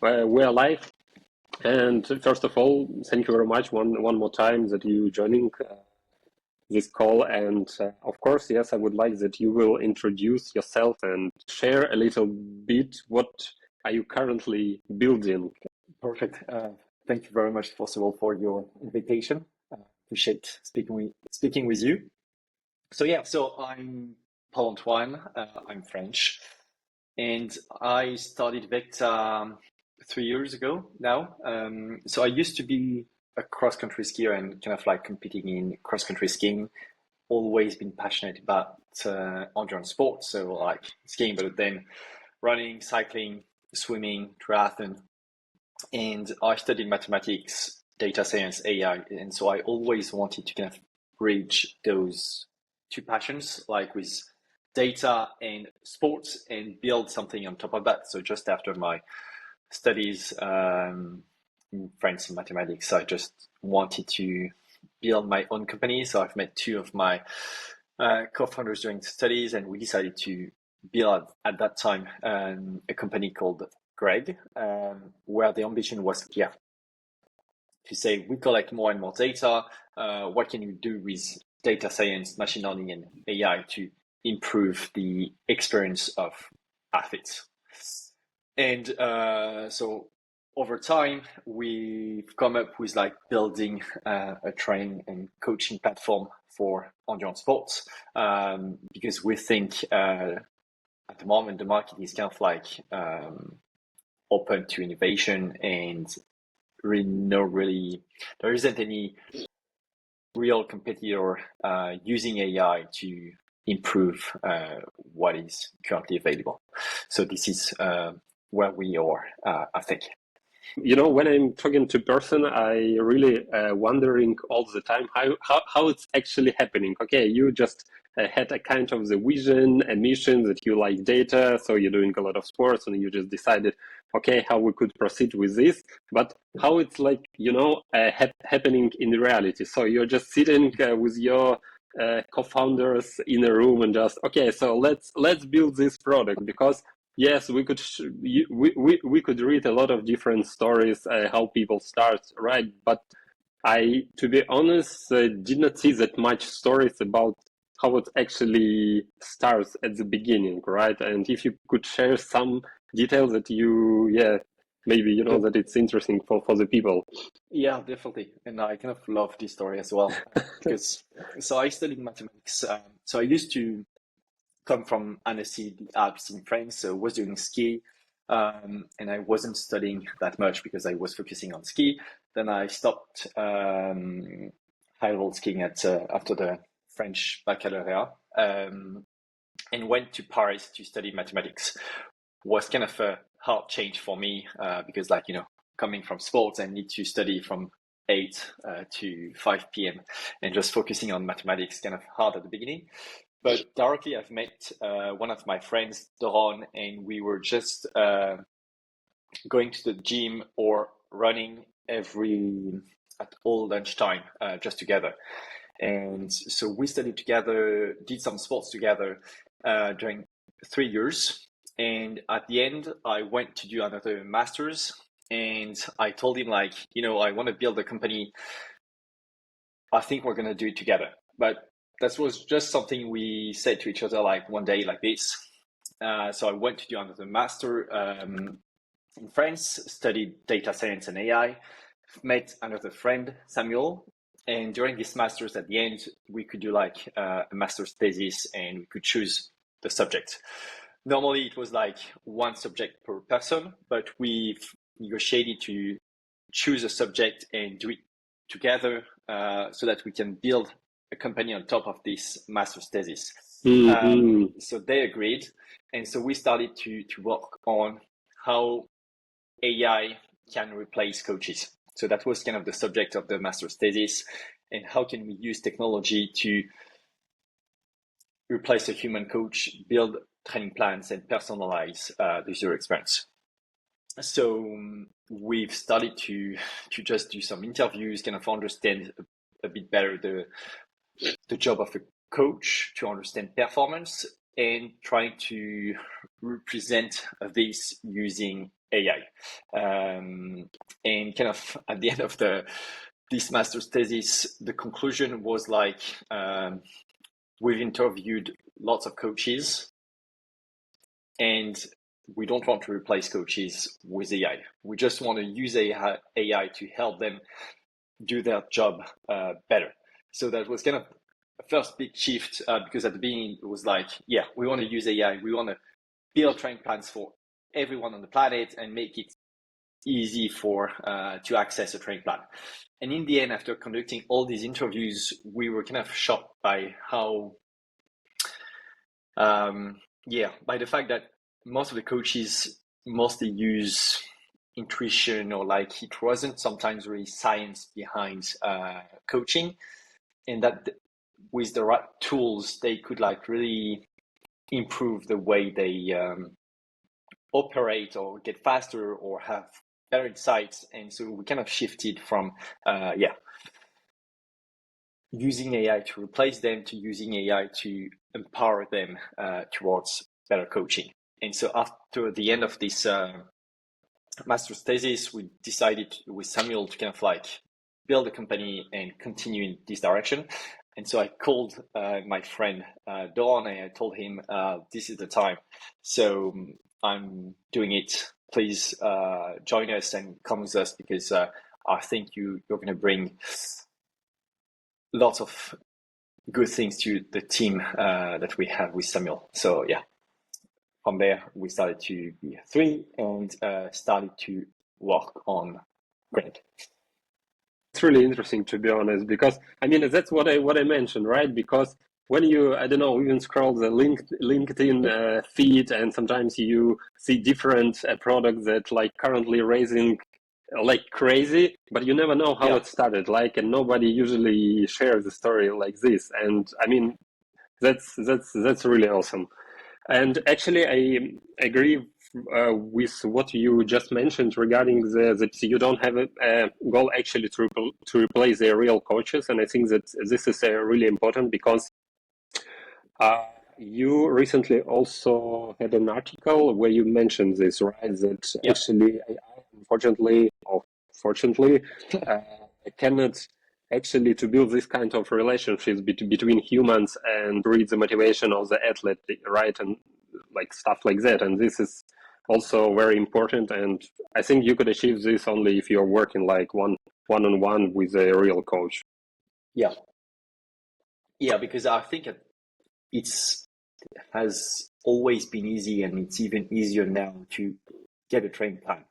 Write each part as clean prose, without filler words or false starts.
we're live. And first of all, thank you very much one more time that you joining this call. And of course, yes, I would like that you will introduce yourself and share a little bit what are you currently building. Perfect. Thank you very much, first of all, for your invitation. Appreciate speaking with you. So I'm Paul-Antoine. I'm French, and I studied Vekta 3 years ago now. So I used to be a cross-country skier and kind of like competing in cross-country skiing. Always been passionate about endurance sports, so like skiing, but then running, cycling, swimming, triathlon. And I studied mathematics, data science, AI, and so I always wanted to kind of bridge those two passions, like with data and sports, and build something on top of that. So just after my studies in French and mathematics, I just wanted to build my own company. So I've met two of my co-founders during the studies, and we decided to build at that time a company called Greg, where the ambition was clear to say we collect more and more data. What can you do with data science, machine learning, and AI to improve the experience of athletes? And so over time, we've come up with like building a training and coaching platform for endurance sports, because we think at the moment the market is kind of like open to innovation, and there isn't any real competitor using AI to improve what is currently available. So this is where we are, I think. You know, when I'm talking to person, I really wondering all the time how it's actually happening. Okay, you just had a kind of the vision, a mission that you like data, so you're doing a lot of sports, and you just decided, okay, how we could proceed with this. But how it's like, you know, happening in reality. So you're just sitting with your co-founders in a room and just, okay, so let's build this product, because yes, we could read a lot of different stories how people start, right? But I, to be honest, did not see that much stories about how it actually starts at the beginning, right? And if you could share some details that maybe you know that it's interesting for the people. Yeah, definitely. And I kind of love this story as well because so I studied mathematics. So I used to come from Annecy, the Alps in France, so I was doing ski, and I wasn't studying that much because I was focusing on ski. Then I stopped high-level skiing after the French baccalaureate, and went to Paris to study mathematics. Was kind of a hard change for me because, like, you know, coming from sports, I need to study from 8 to 5 p.m. and just focusing on mathematics kind of hard at the beginning. But directly, I've met one of my friends, Doron, and we were just going to the gym or running at all lunchtime, just together. And so we studied together, did some sports together during 3 years. And at the end, I went to do another master's, and I told him, like, you know, I want to build a company. I think we're going to do it together. But that was just something we said to each other, like one day like this. So I went to do another master in France, studied data science and AI, met another friend, Samuel. And during this master's, at the end, we could do like a master's thesis, and we could choose the subject. Normally, it was like one subject per person, but we've negotiated to choose a subject and do it together so that we can build a company on top of this master's thesis. Mm-hmm. So they agreed. And so we started to work on how AI can replace coaches. So that was kind of the subject of the master's thesis, and how can we use technology to replace a human coach, build training plans, and personalize the user experience. So we've started to just do some interviews, kind of understand a bit better the job of a coach, to understand performance, and trying to represent this using AI. And kind of at the end of this master's thesis, the conclusion was like, we've interviewed lots of coaches, and we don't want to replace coaches with AI. We just want to use AI to help them do their job better. So that was kind of a first big shift, because at the beginning it was like, yeah, we want to use AI. We want to build training plans for everyone on the planet and make it easy for to access a training plan. And in the end, after conducting all these interviews, we were kind of shocked by how, by the fact that most of the coaches mostly use intuition, or like it wasn't sometimes really science behind coaching, and that with the right tools they could like really improve the way they operate or get faster or have better insights. And so we kind of shifted from using AI to replace them to using AI to empower them towards better coaching. And so after the end of this master's thesis, we decided with Samuel to kind of like build a company and continue in this direction. And so I called my friend Don, and I told him, this is the time. So I'm doing it. Please join us and come with us, because I think you're going to bring lots of good things to the team that we have with Samuel. So yeah, from there we started to be three and started to work on Greg. It's really interesting, to be honest, because I mean that's what I mentioned, right? Because when you, I don't know, even scroll the LinkedIn feed, and sometimes you see different products that like currently raising like crazy, but you never know how it started. Like, and nobody usually shares a story like this. And I mean, that's really awesome. And actually, I agree with what you just mentioned regarding that you don't have a goal actually to replace the real coaches. And I think that this is really important, because you recently also had an article where you mentioned this, right? That actually AI, unfortunately or fortunately, cannot actually to build this kind of relationships between humans and read the motivation of the athlete, right? And like stuff like that. And this is also very important. And I think you could achieve this only if you're working like one-on-one with a real coach. Yeah, because I think it has always been easy, and it's even easier now to get a training plan.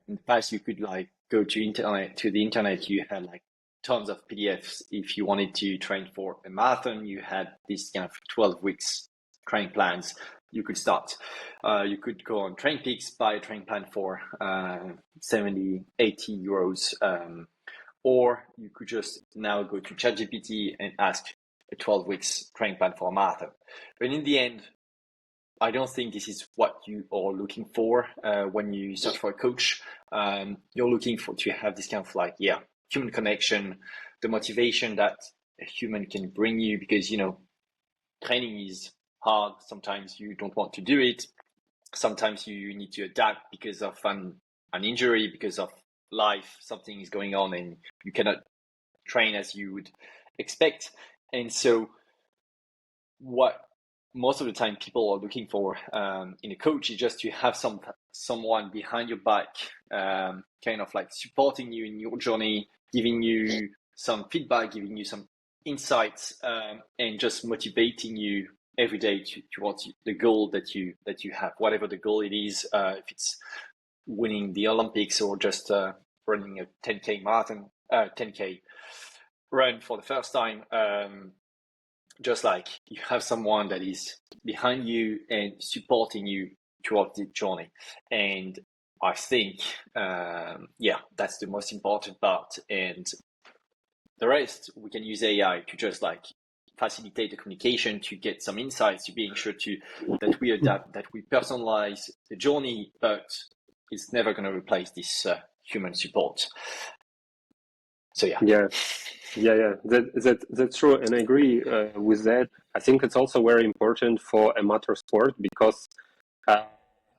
In the past, you could like go to the internet. You had like tons of PDFs. If you wanted to train for a marathon, you had this kind of 12 weeks training plans. You could start. You could go on TrainPeaks, buy a training plan for 70, 80 euros. Or you could just now go to ChatGPT and ask a 12 weeks training plan for a marathon. But in the end, I don't think this is what you are looking for when you search for a coach. You're looking to have this kind of like, human connection, the motivation that a human can bring you, because, training is hard. Sometimes you don't want to do it. Sometimes you need to adapt because of an injury, because of life, something is going on and you cannot train as you would expect. And so what most of the time people are looking for in a coach is just to have someone behind your back, kind of like supporting you in your journey, giving you some feedback, giving you some insights, and just motivating you every day towards the goal that you have, whatever the goal it is, if it's winning the Olympics or just running a 10K marathon, 10K run for the first time. Just like you have someone that is behind you and supporting you throughout the journey. And I think, that's the most important part. And the rest, we can use AI to just like facilitate the communication, to get some insights, to being sure that we adapt, that we personalize the journey, but it's never going to replace this human support. So that's true, and I agree with that. I think it's also very important for amateur sport, because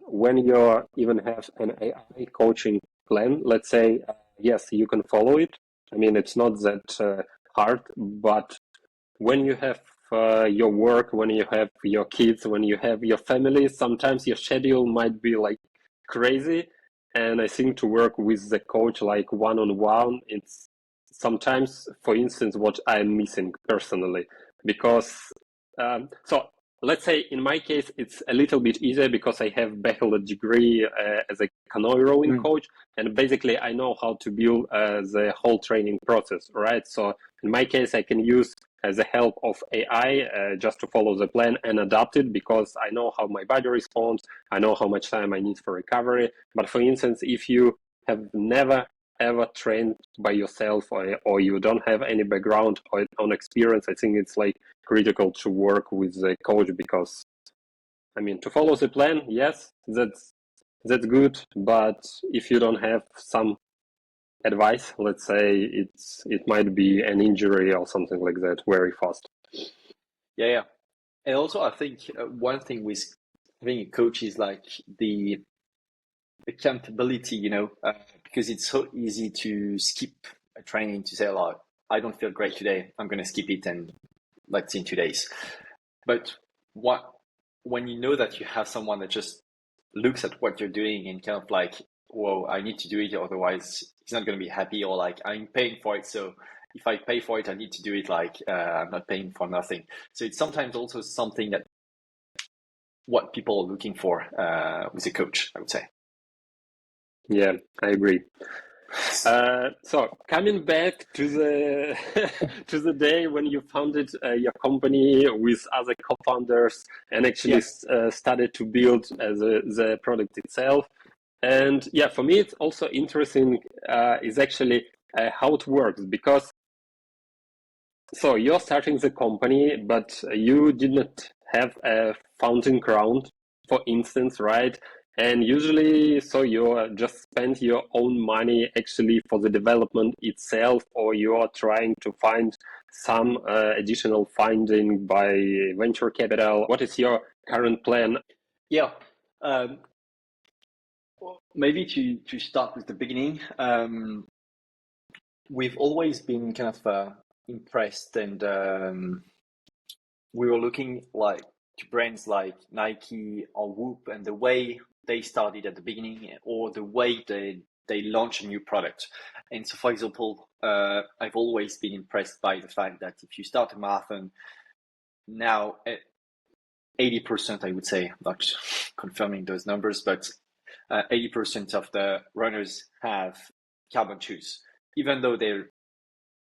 when you even have an AI coaching plan, let's say, yes, you can follow it. I mean, it's not that hard, but when you have your work, when you have your kids, when you have your family, sometimes your schedule might be like crazy. And I think to work with the coach like one-on-one, it's sometimes, for instance, what I'm missing personally. Because, so let's say in my case, it's a little bit easier because I have bachelor degree as a canoe rowing coach. And basically, I know how to build the whole training process, right? So in my case, I can use the help of AI just to follow the plan and adapt it because I know how my body responds. I know how much time I need for recovery. But for instance, if you have never ever trained by yourself or you don't have any background or on experience, I think it's like critical to work with a coach because, I mean, to follow the plan, yes, that's good. But if you don't have some advice, let's say it might be an injury or something like that very fast. Yeah. And also, I think one thing with having a coach is like the accountability, because it's so easy to skip a training to say, like, I don't feel great today, I'm going to skip it and let's see in 2 days. But when you know that you have someone that just looks at what you're doing and kind of like, whoa, I need to do it, otherwise he's not going to be happy, or like, I'm paying for it, so if I pay for it, I need to do it, like I'm not paying for nothing. So it's sometimes also something that what people are looking for with a coach, I would say. Yeah, I agree. So coming back to the to the day when you founded your company with other co-founders and actually started to build the product itself. And yeah, for me, it's also interesting is actually how it works because so you're starting the company, but you did not have a founding round, for instance, right? And usually, so you just spend your own money actually for the development itself, or you are trying to find some additional funding by venture capital. What is your current plan? Yeah. Maybe to start with the beginning, we've always been kind of impressed, and we were looking like to brands like Nike or Whoop, and the way they started at the beginning, or the way they launch a new product. And so, for example, I've always been impressed by the fact that if you start a marathon now, 80%, I would say, not confirming those numbers, but 80% of the runners have carbon shoes, even though they're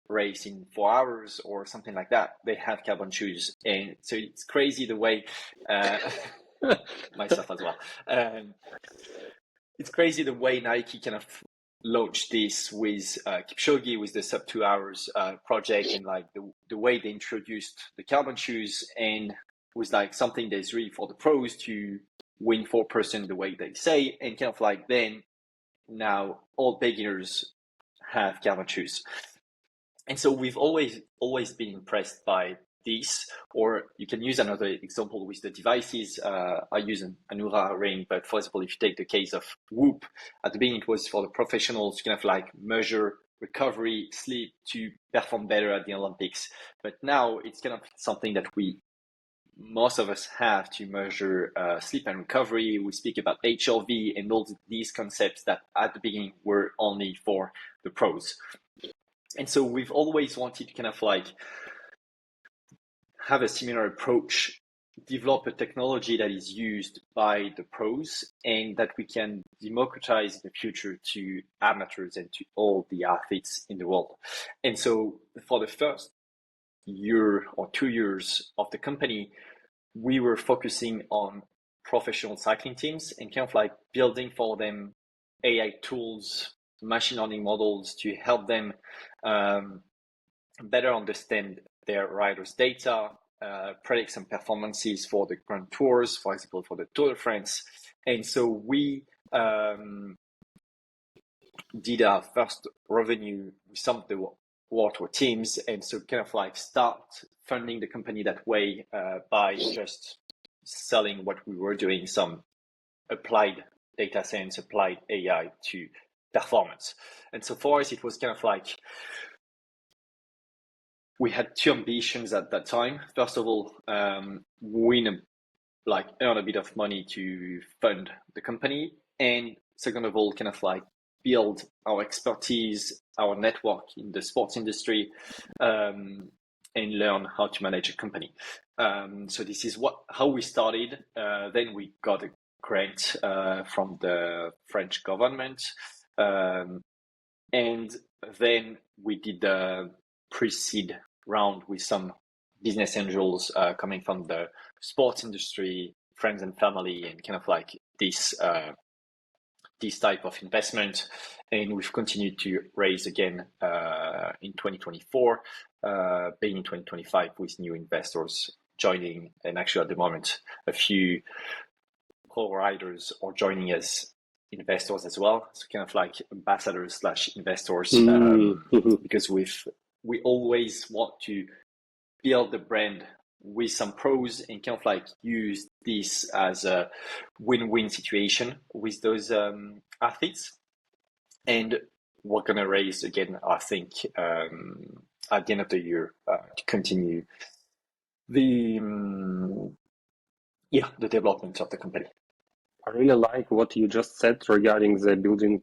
race in 4 hours or something like that, they have carbon shoes. And so it's crazy the way myself as well, it's crazy the way Nike kind of launched this with Kipchoge, with the sub 2 hours project, and like the way they introduced the carbon shoes, and was like something that's really for the pros to win 4% the way they say, and kind of like then now all beginners have carbon shoes. And so we've always been impressed by this. Or you can use another example with the devices. I use an Oura ring, but for example, if you take the case of Whoop, at the beginning it was for the professionals to kind of like measure recovery, sleep, to perform better at the Olympics. But now it's kind of something that most of us have to measure sleep and recovery. We speak about HRV and all these concepts that at the beginning were only for the pros. And so we've always wanted to kind of like have a similar approach, develop a technology that is used by the pros and that we can democratize in the future to amateurs and to all the athletes in the world. And so for the first year or 2 years of the company, we were focusing on professional cycling teams and kind of like building for them AI tools, machine learning models to help them better understand their riders' data, predict some performances for the Grand Tours, for example, for the Tour de France. And so we did our first revenue with some of the World Tour teams, and so kind of like start funding the company that way by just selling what we were doing, some applied data science, applied AI to performance. And so for us, it was kind of like we had two ambitions at that time. First of all, earn a bit of money to fund the company, and second of all, kind of like build our expertise, our network in the sports industry, and learn how to manage a company. So this is how we started. Then we got a grant from the French government, and then we did the pre-seed round with some business angels coming from the sports industry, friends and family, and kind of like this type of investment. And we've continued to raise again in 2024, being in 2025 with new investors joining. And actually at the moment, a few co-riders are joining as investors as well. So kind of like ambassadors / investors, because we always want to build the brand with some pros and kind of like use this as a win-win situation with those athletes. And we're going to raise again, I think, at the end of the year to continue the development of the company. I really like what you just said regarding the building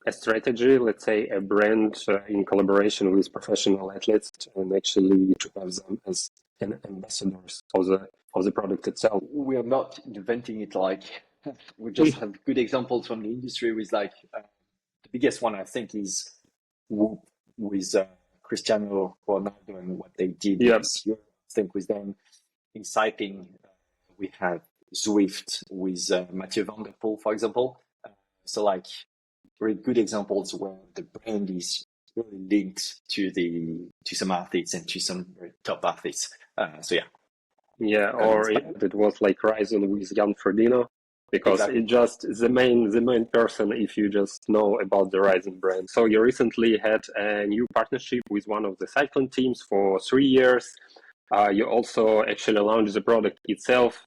a strategy, let's say a brand in collaboration with professional athletes, and actually to have them as ambassadors of the product itself. We are not inventing it. Like we just have good examples from the industry. With like the biggest one, I think, is Whoop with Cristiano Ronaldo and what they did this year. I think with them in cycling, we have Zwift with Mathieu van der Poel, for example. So like very good examples where the brand is really linked to some athletes and to some very top athletes. Or it was like Ryzen with Jan Frodeno, because Exactly. it just the main person if you just know about the Ryzen brand. So you recently had a new partnership with one of the cycling teams for 3 years. You also actually launched the product itself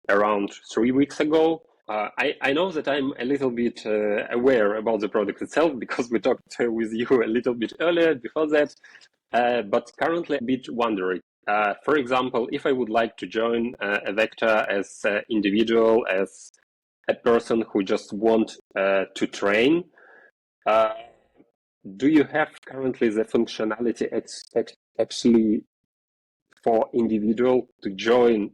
around 3 weeks ago. I know that I'm a little bit aware about the product itself because we talked with you a little bit earlier before that, but currently a bit wondering. For example, if I would like to join a Vekta as an individual, as a person who just want to train, do you have currently the functionality actually for individual to join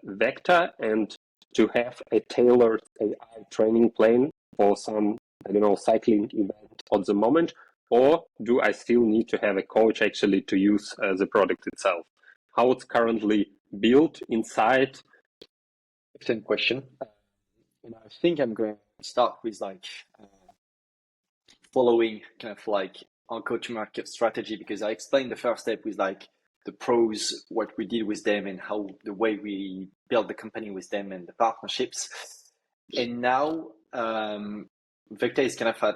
Vekta and to have a tailored AI training plan for some, cycling event at the moment? Or do I still need to have a coach actually to use the product itself? How it's currently built inside? Excellent question. And I think I'm going to start with like following kind of like our go-to-market strategy, because I explained the first step with like the pros, what we did with them, and how the way we built the company with them and the partnerships. And now Vekta is kind of at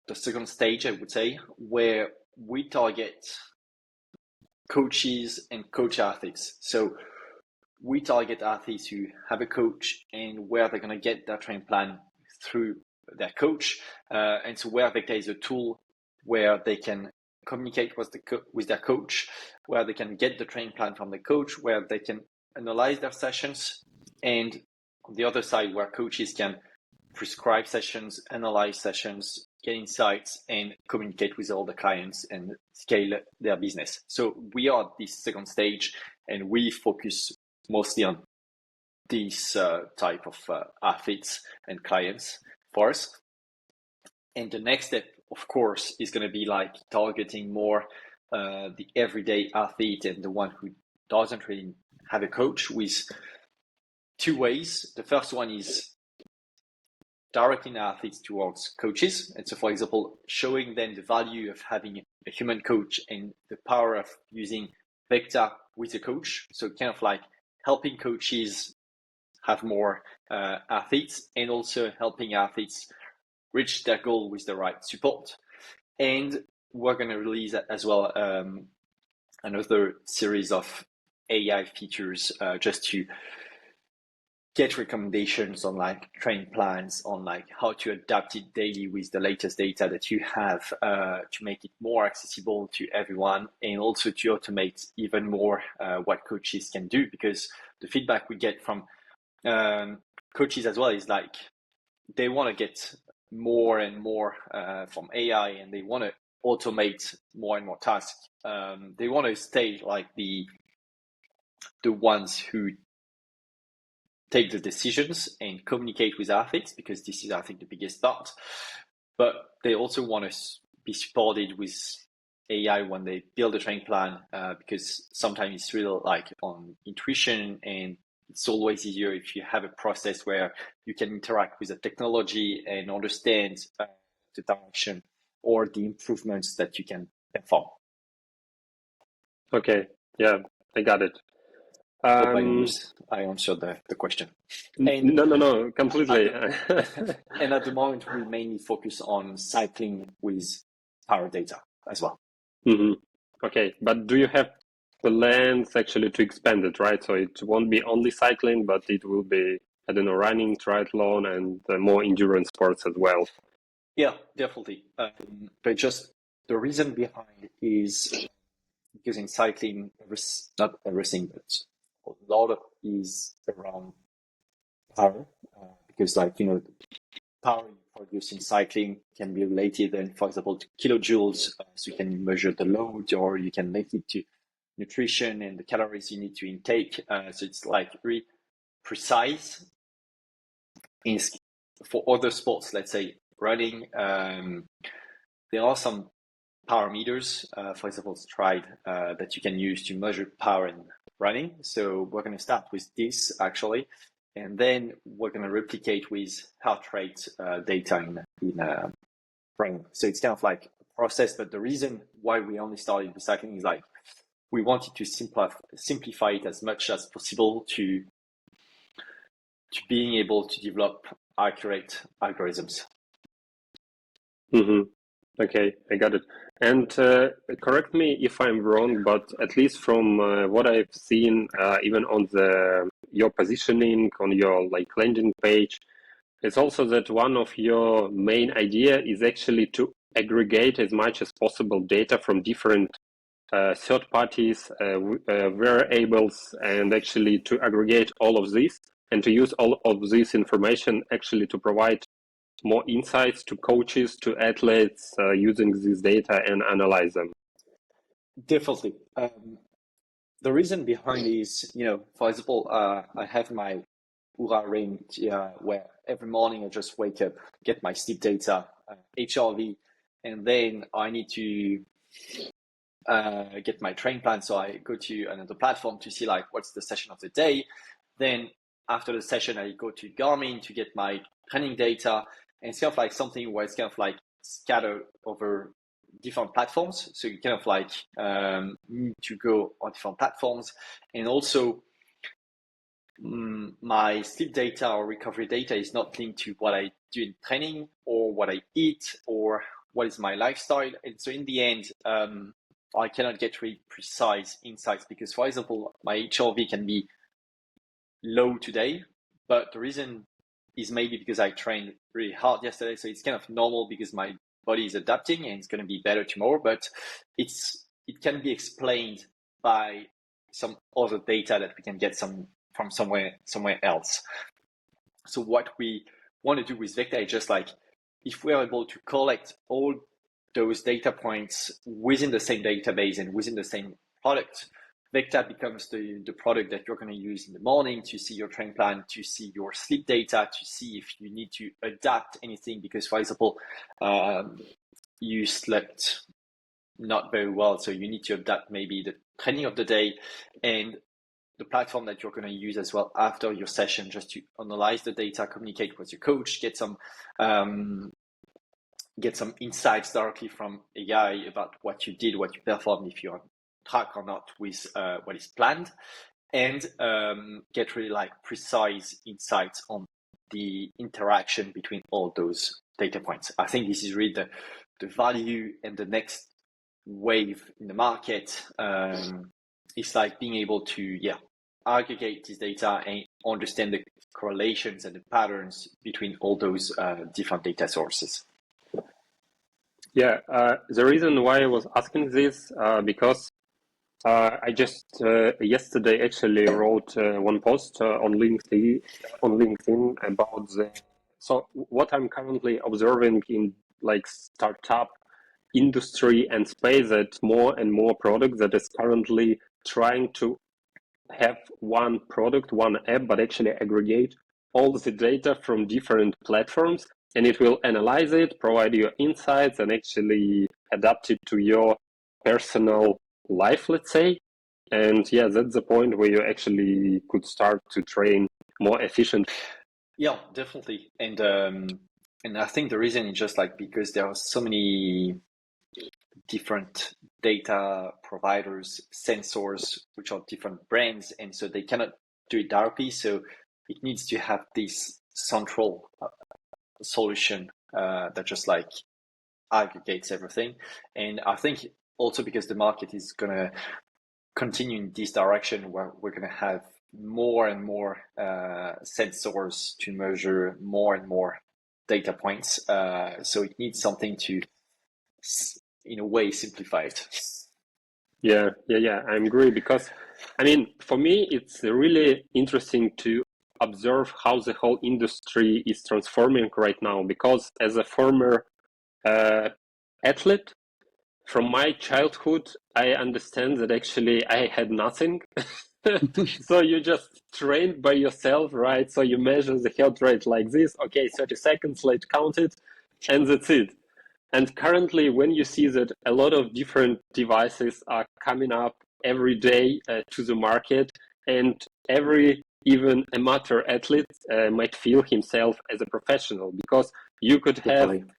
the second stage, I would say, where we target coaches and coach athletes. So we target athletes who have a coach and where they're going to get their training plan through their coach. And so where Vekta is a tool where they can communicate with their coach, where they can get the training plan from the coach, where they can analyze their sessions, and on the other side, where coaches can prescribe sessions, analyze sessions, get insights, and communicate with all the clients and scale their business. So we are at this second stage, and we focus mostly on this type of athletes and clients for us. And the next step, of course, is going to be like targeting more the everyday athlete and the one who doesn't really have a coach, with two ways. The first one is directing athletes towards coaches. And so, for example, showing them the value of having a human coach and the power of using Vekta with a coach. So kind of like helping coaches have more athletes, and also helping athletes reach their goal with the right support. And we're going to release as well another series of AI features just to get recommendations on like training plans, on like how to adapt it daily with the latest data that you have, to make it more accessible to everyone, and also to automate even more what coaches can do, because the feedback we get from coaches as well is like they want to get more and more from AI, and they want to automate more and more tasks. They want to stay like the ones who take the decisions and communicate with athletes, because this is, I think, the biggest part. But they also want to be supported with AI when they build a training plan, because sometimes it's real like on intuition, and it's always easier if you have a process where you can interact with the technology and understand the direction or the improvements that you can perform. Okay, yeah, I got it. Hope I answered the question. And no, completely. And at the moment, we mainly focus on cycling with power data as well. Mm-hmm. Okay, but do you have plans actually to expand it, right? So it won't be only cycling, but it will be, I don't know, running, triathlon, and more endurance sports as well. Yeah, definitely. But just the reason behind is because in cycling, not everything, but a lot of is around power. Because, like, power you produce in cycling can be related, and for example, to kilojoules. So you can measure the load, or you can link it to nutrition and the calories you need to intake. So it's like really precise. For other sports, let's say running, there are some power meters, for example, Stride, that you can use to measure power in running. So we're going to start with this actually, and then we're going to replicate with heart rate data in running. So it's kind of like a process, but the reason why we only started with cycling is like we wanted to simplify it as much as possible to being able to develop accurate algorithms. Mm-hmm. Okay, I got it. And correct me if I'm wrong, but at least from what I've seen, even on your positioning on your like landing page, it's also that one of your main idea is actually to aggregate as much as possible data from different third parties, variables, and actually to aggregate all of this and to use all of this information actually to provide more insights to coaches, to athletes using this data and analyze them. Definitely. The reason behind is, for example, I have my Oura ring where every morning I just wake up, get my sleep data, HRV, and then I need to get my train plan. So I go to another platform to see like what's the session of the day. Then after the session, I go to Garmin to get my training data. And it's kind of like something where it's kind of like scattered over different platforms. So you kind of like need to go on different platforms. And also my sleep data or recovery data is not linked to what I do in training or what I eat or what is my lifestyle. And so in the end, I cannot get really precise insights because, for example, my HRV can be low today, but the reason is maybe because I trained really hard yesterday. So it's kind of normal because my body is adapting and it's going to be better tomorrow, but it can be explained by some other data that we can get from somewhere else. So what we want to do with Vekta is just like, if we're able to collect all those data points within the same database and within the same product, Vekta becomes the product that you're going to use in the morning to see your training plan, to see your sleep data, to see if you need to adapt anything. Because, for example, you slept not very well, so you need to adapt maybe the training of the day and the platform that you're going to use as well after your session, just to analyze the data, communicate with your coach, get some insights directly from AI about what you did, what you performed, if you're on track or not with what is planned, and get really like precise insights on the interaction between all those data points. I think this is really the value and the next wave in the market. It's like being able to aggregate this data and understand the correlations and the patterns between all those different data sources. Yeah, the reason why I was asking this, because I just yesterday actually wrote one post on LinkedIn about so what I'm currently observing in like startup industry and space, that more and more products that is currently trying to have one product, one app, but actually aggregate all the data from different platforms, and it will analyze it, provide you insights, and actually adapt it to your personal life, let's say. And yeah, that's the point where you actually could start to train more efficient. Yeah, definitely. And I think the reason is just like because there are so many different data providers, sensors, which are different brands, and so they cannot do it directly. So it needs to have this central solution that just like aggregates everything. And I think also because the market is gonna continue in this direction, where we're gonna have more and more sensors to measure more and more data points. So it needs something to, in a way, simplify it. Yeah, I agree, because I mean, for me, it's really interesting to observe how the whole industry is transforming right now. Because as a former athlete from my childhood, I understand that actually I had nothing. So you just trained by yourself, right? So you measure the heart rate like this. Okay, 30 seconds, let's count it, and that's it. And currently, when you see that a lot of different devices are coming up every day to the market, and every even amateur athlete might feel himself as a professional, because you could have, Definitely.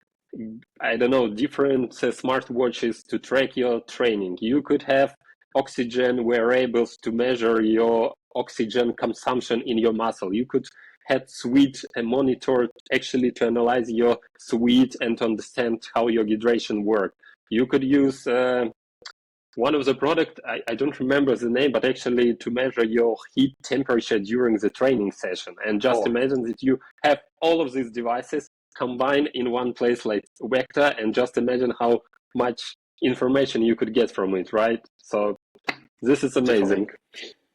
I don't know, different smartwatches to track your training. You could have oxygen wearables to measure your oxygen consumption in your muscle. You could have sweat monitor actually to analyze your sweat and to understand how your hydration works. You could use one of the product, I don't remember the name, but actually to measure your heat temperature during the training session. And just Oh, imagine that you have all of these devices combined in one place like Vekta, and just imagine how much information you could get from it, right? So this is definitely. amazing.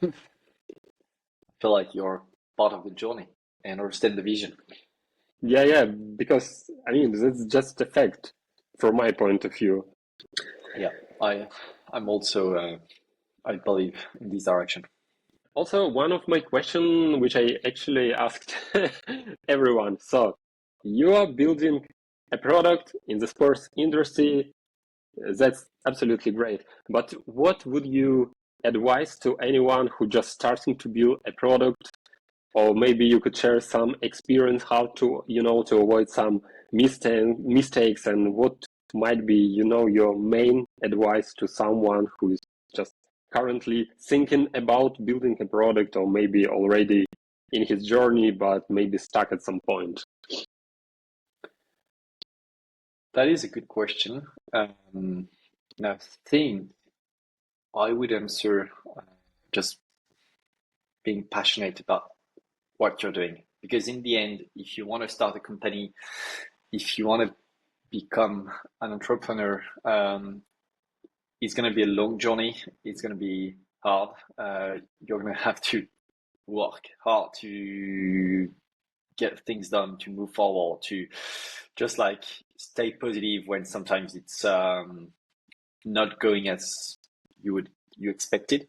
I feel like you're part of the journey and understand the vision. Yeah, because I mean, that's just a fact from my point of view. Yeah, I'm also I believe in this direction. Also, one of my questions, which I actually asked everyone. So, you are building a product in the sports industry. That's absolutely great. But what would you advise to anyone who just starting to build a product? Or maybe you could share some experience how to, to avoid some mistakes, and what might be, your main advice to someone who is just currently thinking about building a product, or maybe already in his journey, but maybe stuck at some point. That is a good question. Now, I think I would answer just being passionate about what you're doing. Because in the end, if you want to start a company, if you want to become an entrepreneur, it's going to be a long journey. It's going to be hard. You're going to have to work hard to get things done, to move forward, to just like stay positive when sometimes it's not going as you expected.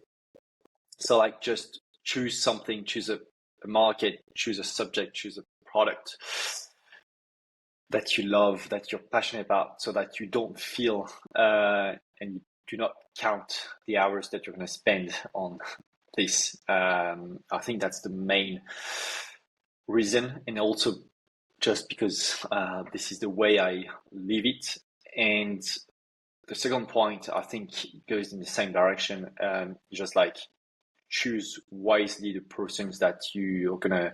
So like just choose something, choose a market, choose a subject, choose a product that you love, that you're passionate about, so that you don't feel and you do not count the hours that you're going to spend on this. I think that's the main reason, and also just because this is the way I live it. And the second point, I think, goes in the same direction. Just like choose wisely the persons that you're gonna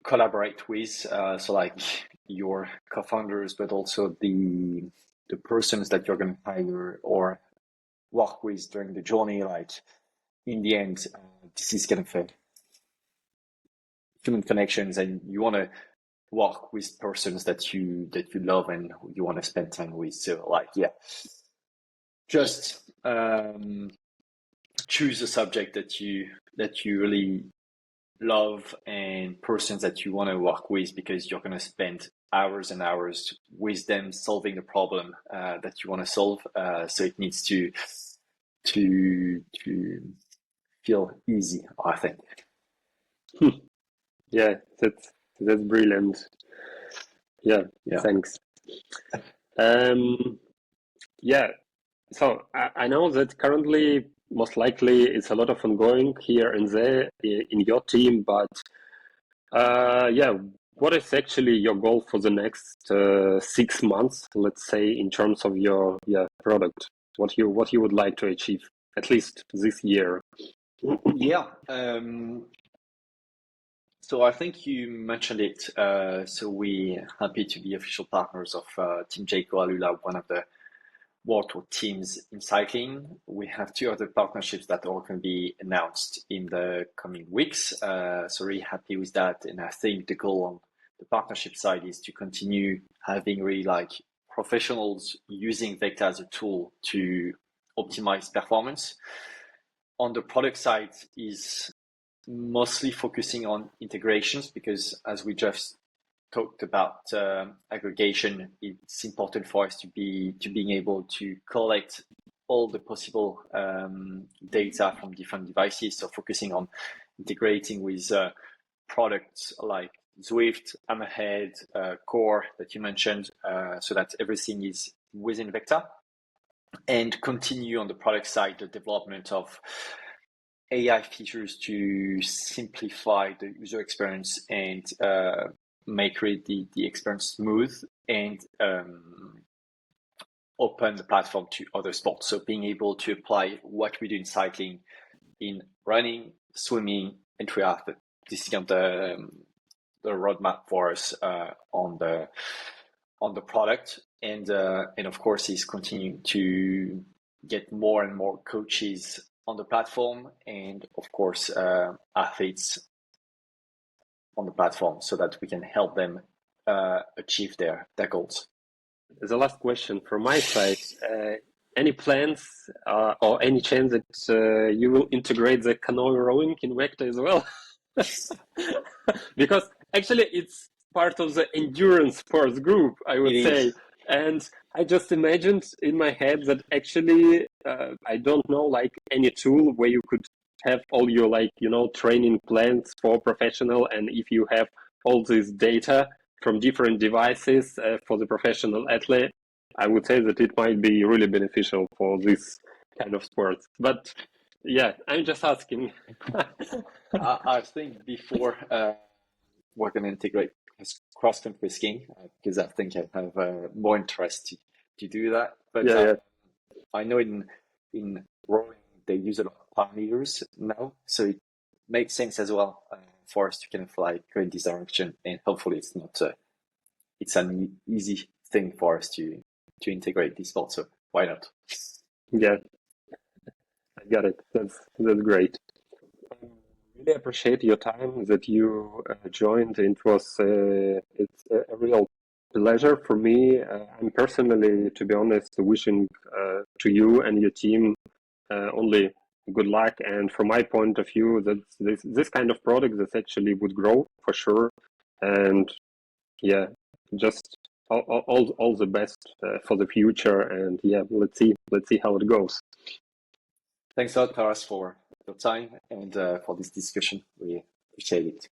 collaborate with. So like your co-founders, but also the persons that you're gonna hire or work with during the journey. Like in the end, this is kind of human connections, and you want to work with persons that you love and who you want to spend time with. So like, yeah, just choose a subject that you really love and persons that you want to work with, because you're going to spend hours and hours with them solving the problem that you want to solve. So it needs to feel easy, I think. Yeah, that's brilliant. Yeah, thanks. Yeah, so I know that currently most likely it's a lot of ongoing here and there in your team, but yeah, what is actually your goal for the next 6 months, let's say, in terms of your product? What you would like to achieve, at least this year? Yeah. So I think you mentioned it. So we're happy to be official partners of Team Jayco Alula, one of the World Tour teams in cycling. We have 2 other partnerships that are going to be announced in the coming weeks. So really happy with that. And I think the goal on the partnership side is to continue having really like professionals using Vekta as a tool to optimize performance. On the product side is mostly focusing on integrations, because as we just talked about aggregation, it's important for us to being able to collect all the possible data from different devices. So focusing on integrating with products like Zwift, Hammerhead, Core that you mentioned, so that everything is within Vekta, and continue on the product side the development of AI features to simplify the user experience and make the experience smooth, and open the platform to other sports. So being able to apply what we do in cycling in running, swimming, and triathlon. This is kind of the roadmap for us on the product, and of course is continuing to get more and more coaches on the platform, and of course athletes on the platform, so that we can help them achieve their goals. The last question from my side: any plans or any chance that you will integrate the canoe rowing in Vekta as well? Because actually it's part of the endurance sports group, I would say. And I just imagined in my head that actually I don't know like any tool where you could have all your training plans for professional, and if you have all this data from different devices for the professional athlete, I would say that it might be really beneficial for this kind of sports. But yeah, I'm just asking. I think before we're going to integrate cross-country skiing, because I think I have more interest to do that. But I know in rowing they use a lot of parameters now, so it makes sense as well for us to kind of like go in this direction, and hopefully it's an easy thing for us to integrate this sport. So why not? Yeah, I got it. That's great. I really appreciate your time that you joined. It was it's a real pleasure for me. I'm personally, to be honest, wishing to you and your team only good luck. And from my point of view, that this kind of product that actually would grow for sure. And yeah, just all the best for the future. And yeah, let's see how it goes. Thanks a lot, Taras, for your time and for this discussion. We appreciate it.